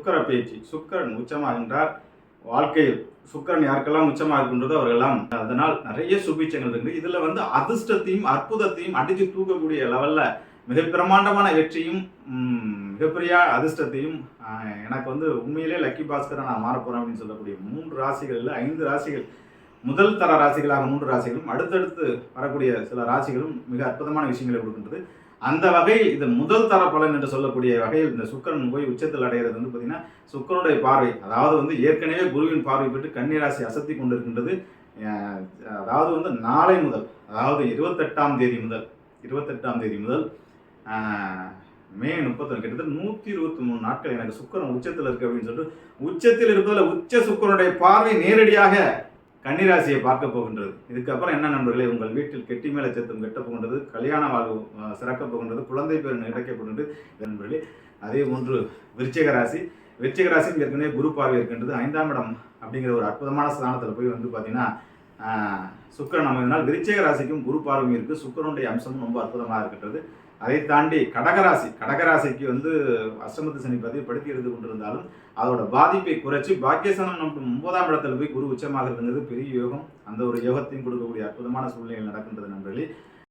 சுக்கிர பேச்சு. சுக்கிரன் உச்சமாகின்றார். வாழ்க்கையில் சுக்கிரன் யாருக்கெல்லாம் உச்சமாக இருக்கின்றதோ அவர்களெல்லாம் அதனால் நிறைய சுபீட்சங்கள் இருக்குது. இதுல அதிர்ஷ்டத்தையும் அற்புதத்தையும் அடித்து தூக்கக்கூடிய லெவல்ல மிக பிரமாண்டமான வெற்றியும் மிகப்பெரிய அதிர்ஷ்டத்தையும் எனக்கு உண்மையிலே லக்கி பாஸ்கரை நான் மாறப்போறேன் அப்படின்னு சொல்லக்கூடிய 3 ராசிகளில் 5 ராசிகள், முதல் தர ராசிகளாக 3 ராசிகளும், அடுத்தடுத்து வரக்கூடிய சில ராசிகளும் மிக அற்புதமான விஷயங்களை கொடுக்கின்றது. அந்த வகையில் இது முதல் தர பலன் என்று சொல்லக்கூடிய வகையில் இந்த சுக்கிரன் போய் உச்சத்தில் அடைகிறது பார்த்தீங்கன்னா சுக்கிரனுடைய பார்வை, அதாவது ஏற்கனவே குருவின் பார்வை பெற்று கன்னி ராசி அசத்தி கொண்டிருக்கின்றது. அதாவது நாளை முதல், அதாவது 28ஆம் தேதி முதல் மே 31 கிட்டத்தட்ட 123 நாட்கள் எனக்கு சுக்கிரன் உச்சத்தில் இருக்கு அப்படின்னு சொல்லிட்டு, உச்சத்தில் இருப்பதில் உச்ச சுக்கிரனுடைய பார்வை நேரடியாக கன்னிராசியை பார்க்க போகின்றது. இதுக்கப்புறம் என்ன நண்பர்களே, உங்கள் வீட்டில் கெட்டி மேல சேர்த்தும் கெட்ட போகின்றது, கல்யாண வாழ்வு சிறக்க போகின்றது, குழந்தை பேர் கிடைக்கப்படுகின்றது நண்பர்களே. அதே போன்று விருச்சிக ராசி ஏற்கனவே குரு பார்வை இருக்கின்றது. 5ஆம் இடம் அப்படிங்கிற ஒரு அற்புதமான ஸ்தானத்தில் போய் பார்த்தீங்கன்னா சுக்கிரன் அமைவதனால் விருச்சிக ராசிக்கும் குரு பார்வையும் இருக்குது. சுக்கிரனுடைய அம்சமும் ரொம்ப அற்புதமாக இருக்கின்றது. அதை தாண்டி கடகராசிக்கு அஷ்டமத்து சனி பதிவுப்படுத்தி இருந்து கொண்டிருந்தாலும் அதோட பாதிப்பை குறைச்சி பாக்கியஸ்தானம் நமக்கு 9ஆம் இடத்துல போய் குரு உச்சமாகிறதுங்கிறது பெரிய யோகம். அந்த ஒரு யோகத்தையும் கொடுக்கக்கூடிய அற்புதமான சூழ்நிலைகள் நடக்கின்றது நண்பர்களே.